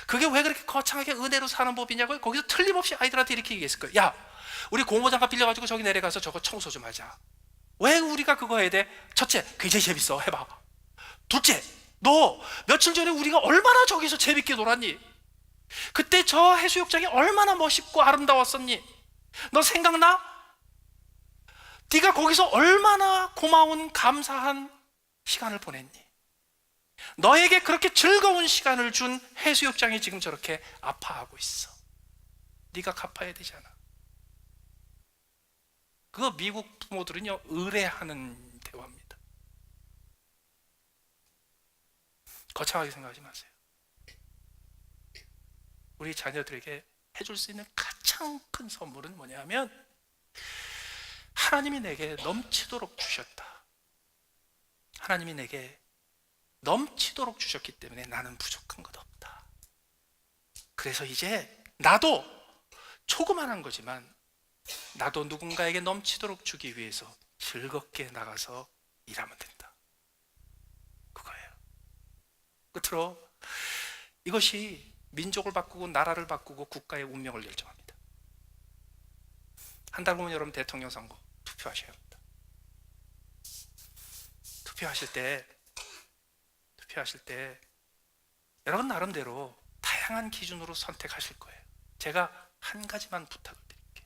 그게 왜 그렇게 거창하게 은혜로 사는 법이냐고요? 거기서 틀림없이 아이들한테 이렇게 얘기했을 거예요. 야, 우리 고무장갑 빌려가지고 저기 내려가서 저거 청소 좀 하자. 왜 우리가 그거 해야 돼? 첫째, 굉장히 재밌어. 해봐. 둘째, 너 며칠 전에 우리가 얼마나 저기서 재밌게 놀았니? 그때 저 해수욕장이 얼마나 멋있고 아름다웠었니? 너 생각나? 네가 거기서 얼마나 고마운 감사한 시간을 보냈니? 너에게 그렇게 즐거운 시간을 준 해수욕장이 지금 저렇게 아파하고 있어. 네가 갚아야 되잖아. 그거 미국 부모들은요, 의뢰하는 대화입니다. 거창하게 생각하지 마세요. 우리 자녀들에게 해줄 수 있는 가장 큰 선물은 뭐냐면, 하나님이 내게 넘치도록 주셨다. 하나님이 내게 넘치도록 주셨기 때문에 나는 부족한 것 없다. 그래서 이제 나도 조그만한 거지만 나도 누군가에게 넘치도록 주기 위해서 즐겁게 나가서 일하면 된다. 그거예요. 끝으로 이것이 민족을 바꾸고 나라를 바꾸고 국가의 운명을 결정합니다. 한 달 후면 여러분 대통령 선거 투표하셔야 합니다. 투표하실 때 여러분 나름대로 다양한 기준으로 선택하실 거예요. 제가 한 가지만 부탁을 드릴게요.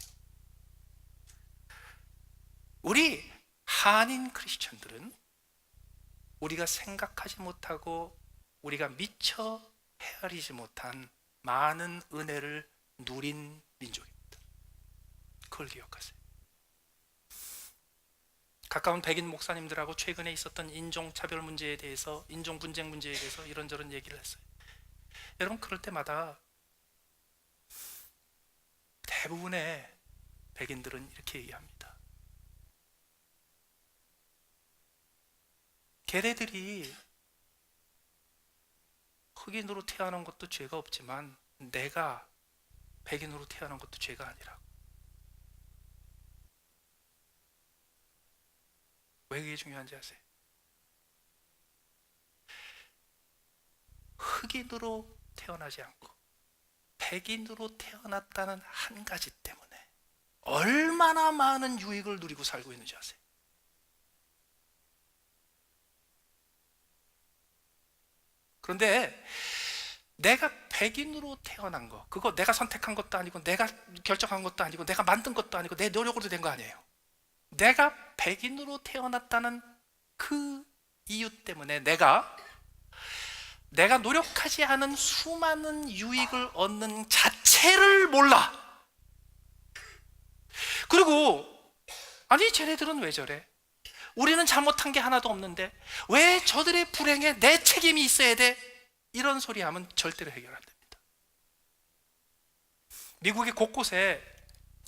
우리 한인 크리스천들은 우리가 생각하지 못하고 우리가 미처 헤아리지 못한 많은 은혜를 누린 민족입니다. 그걸 기억하세요. 가까운 백인 목사님들하고 최근에 있었던 인종차별 문제에 대해서, 인종 분쟁 문제에 대해서 이런저런 얘기를 했어요. 여러분, 그럴 때마다 대부분의 백인들은 이렇게 얘기합니다. 걔네들이 흑인으로 태어난 것도 죄가 없지만 내가 백인으로 태어난 것도 죄가 아니라고. 왜 그게 중요한지 아세요? 흑인으로 태어나지 않고 백인으로 태어났다는 한 가지 때문에 얼마나 많은 유익을 누리고 살고 있는지 아세요? 그런데 내가 백인으로 태어난 거, 그거 내가 선택한 것도 아니고 내가 결정한 것도 아니고 내가 만든 것도 아니고 내 노력으로 된 거 아니에요. 내가 백인으로 태어났다는 그 이유 때문에 내가 노력하지 않은 수많은 유익을 얻는 자체를 몰라. 그리고 아니 쟤네들은 왜 저래? 우리는 잘못한 게 하나도 없는데 왜 저들의 불행에 내 책임이 있어야 돼? 이런 소리 하면 절대로 해결 안 됩니다. 미국의 곳곳에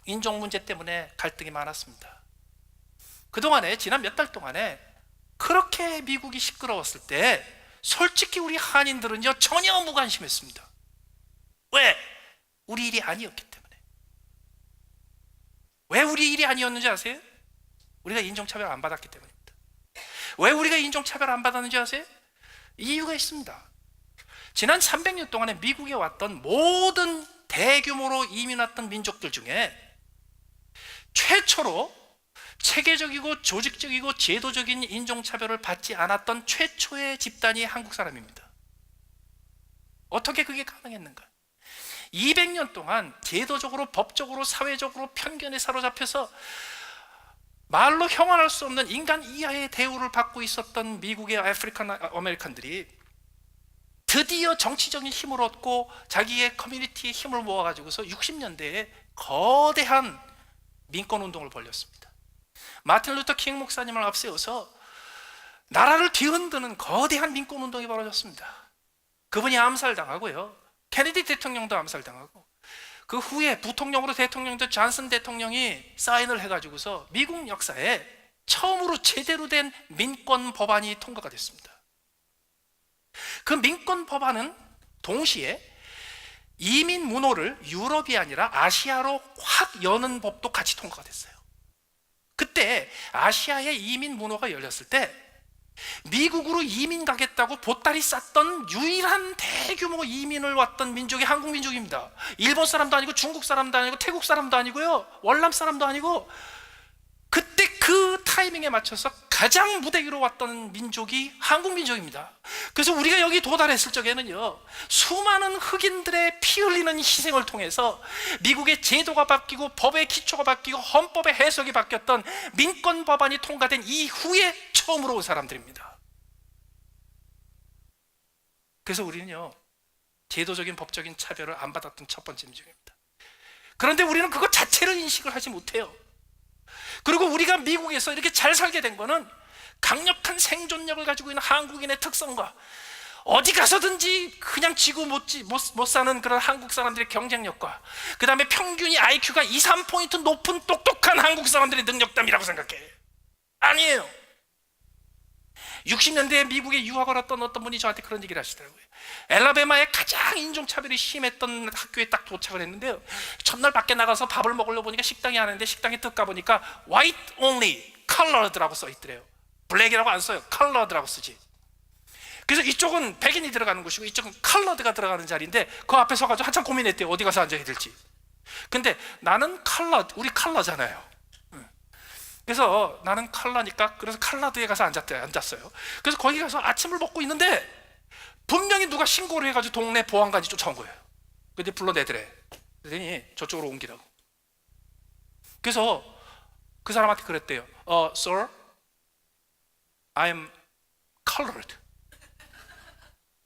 인종 문제 때문에 갈등이 많았습니다. 그동안에 지난 몇 달 동안에 그렇게 미국이 시끄러웠을 때 솔직히 우리 한인들은요 전혀 무관심했습니다. 왜? 우리 일이 아니었기 때문에. 왜 우리 일이 아니었는지 아세요? 우리가 인종차별 안 받았기 때문입니다. 왜 우리가 인종차별 안 받았는지 아세요? 이유가 있습니다. 지난 300년 동안에 미국에 왔던 모든 대규모로 이민 왔던 민족들 중에 최초로 체계적이고 조직적이고 제도적인 인종차별을 받지 않았던 최초의 집단이 한국 사람입니다. 어떻게 그게 가능했는가? 200년 동안 제도적으로 법적으로 사회적으로 편견에 사로잡혀서 말로 형언할 수 없는 인간 이하의 대우를 받고 있었던 미국의 아프리칸 아메리칸들이 드디어 정치적인 힘을 얻고 자기의 커뮤니티의 힘을 모아가지고서 60년대에 거대한 민권운동을 벌였습니다. 마틴 루터 킹 목사님을 앞세워서 나라를 뒤흔드는 거대한 민권운동이 벌어졌습니다. 그분이 암살당하고요, 케네디 대통령도 암살당하고, 그 후에 부통령으로 대통령된 존슨 대통령이 사인을 해가지고서 미국 역사에 처음으로 제대로 된 민권 법안이 통과가 됐습니다. 그 민권 법안은 동시에 이민 문호를 유럽이 아니라 아시아로 확 여는 법도 같이 통과가 됐어요. 그때 아시아의 이민 문호가 열렸을 때 미국으로 이민 가겠다고 보따리 쌌던 유일한 대규모 이민을 왔던 민족이 한국 민족입니다. 일본 사람도 아니고 중국 사람도 아니고 태국 사람도 아니고요, 월남 사람도 아니고, 그때 그 타이밍에 맞춰서 가장 무대 위로 왔던 민족이 한국 민족입니다. 그래서 우리가 여기 도달했을 적에는요, 수많은 흑인들의 피 흘리는 희생을 통해서 미국의 제도가 바뀌고 법의 기초가 바뀌고 헌법의 해석이 바뀌었던 민권 법안이 통과된 이후에 처음으로 온 사람들입니다. 그래서 우리는요, 제도적인 법적인 차별을 안 받았던 첫 번째 민족입니다. 그런데 우리는 그것 자체를 인식을 하지 못해요. 그리고 우리가 미국에서 이렇게 잘 살게 된 거는 강력한 생존력을 가지고 있는 한국인의 특성과 어디 가서든지 그냥 지고 못 사는 그런 한국 사람들의 경쟁력과, 그 다음에 평균이 IQ가 2, 3포인트 높은 똑똑한 한국 사람들의 능력담이라고 생각해. 아니에요. 60년대에 미국에 유학을 왔던 어떤 분이 저한테 그런 얘기를 하시더라고요. 엘라베마에 가장 인종차별이 심했던 학교에 딱 도착을 했는데요, 첫날 밖에 나가서 밥을 먹으려고 보니까 식당이 하는데 식당에 딱 가보니까 white only, colored라고 써있더래요. 블랙이라고 안 써요. colored라고 쓰지. 그래서 이쪽은 백인이 들어가는 곳이고 이쪽은 colored가 들어가는 자리인데 그 앞에 서가지고 한참 고민했대요. 어디 가서 앉아야 될지. 근데 나는 colored, 우리 컬러잖아요. 그래서 나는 컬러니까 그래서 컬러드에 가서 앉았어요. 그래서 거기 가서 아침을 먹고 있는데 분명히 누가 신고를 해가지고 동네 보안관이 쫓아온 거예요. 근데 불러내더래. 그랬더니 저쪽으로 옮기라고. 그래서 그 사람한테 그랬대요. Sir, I'm colored.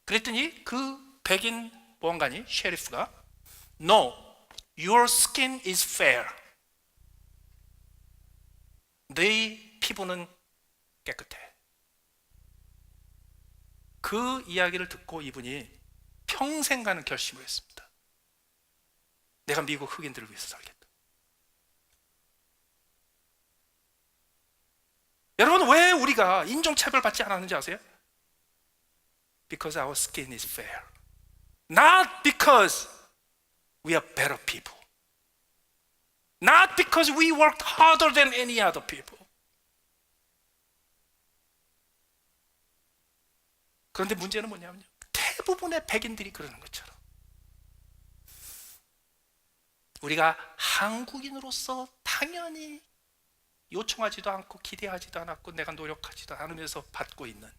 그랬더니 그 백인 보안관이, 셰리프가 No, your skin is fair. 네 피부는 깨끗해. 그 이야기를 듣고 이분이 평생 가는 결심을 했습니다. 내가 미국 흑인들을 위해서 살겠다. 여러분, 왜 우리가 인종차별 받지 않았는지 아세요? Because our skin is fair. Not because we are better people. Not because we worked harder than any other people. 그런데 문제는 뭐냐면요, 대부분의 백인들이 그러는 것처럼 우리가 한국인으로서 당연히 요청하지도 않고 기대하지도 않았고 내가 노력하지도 않으면서 받고 있는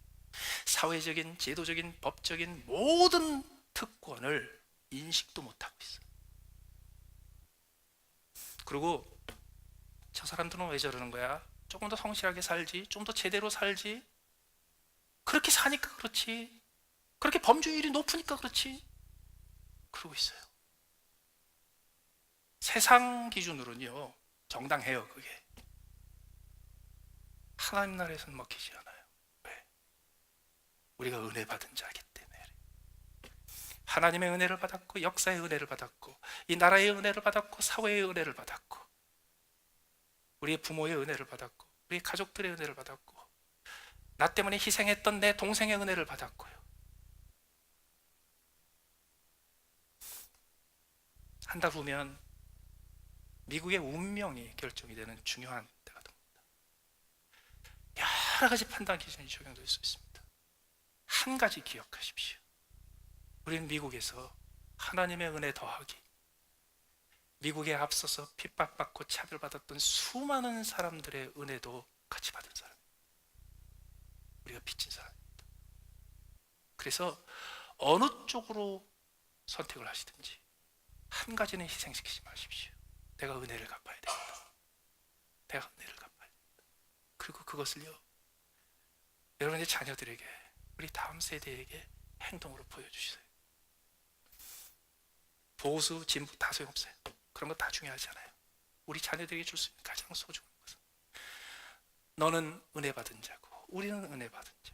사회적인, 제도적인, 법적인 모든 특권을 인식도 못하고 있어요. 그리고 저 사람들은 왜 저러는 거야? 조금 더 성실하게 살지, 좀 더 제대로 살지, 그렇게 사니까 그렇지, 그렇게 범죄율이 높으니까 그렇지, 그러고 있어요. 세상 기준으로는요 정당해요. 그게 하나님 나라에서는 먹히지 않아요. 왜? 우리가 은혜 받은 자이기 때문에. 하나님의 은혜를 받았고, 역사의 은혜를 받았고, 이 나라의 은혜를 받았고, 사회의 은혜를 받았고, 우리의 부모의 은혜를 받았고, 우리 가족들의 은혜를 받았고, 나 때문에 희생했던 내 동생의 은혜를 받았고요. 한 달 후면 미국의 운명이 결정이 되는 중요한 때가 됩니다. 여러 가지 판단 기준이 적용될 수 있습니다. 한 가지 기억하십시오. 우리는 미국에서 하나님의 은혜 더하기, 미국에 앞서서 핍박받고 차별받았던 수많은 사람들의 은혜도 같이 받은 사람입니다. 우리가 빚진 사람입니다. 그래서 어느 쪽으로 선택을 하시든지 한 가지는 희생시키지 마십시오. 내가 은혜를 갚아야 됩니다. 내가 은혜를 갚아야 됩니다. 그리고 그것을요, 여러분의 자녀들에게, 우리 다음 세대에게 행동으로 보여주세요. 보수, 진보 다 소용없어요. 그런 거 다 중요하지 않아요. 우리 자녀들에게 줄 수 있는 가장 소중한 것은 너는 은혜 받은 자고 우리는 은혜 받은 자.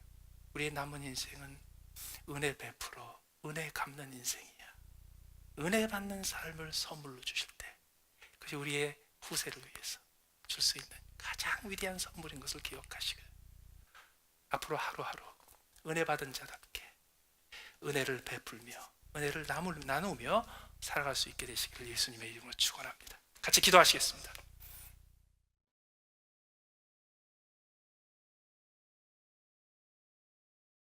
우리의 남은 인생은 은혜 베풀어 은혜 갚는 인생이야. 은혜 받는 삶을 선물로 주실 때 그것이 우리의 후세를 위해서 줄 수 있는 가장 위대한 선물인 것을 기억하시고 앞으로 하루하루 은혜 받은 자답게 은혜를 베풀며 은혜를 나누며 살아갈 수 있게 되시기를 예수님의 이름으로 축원합니다. 같이 기도하시겠습니다.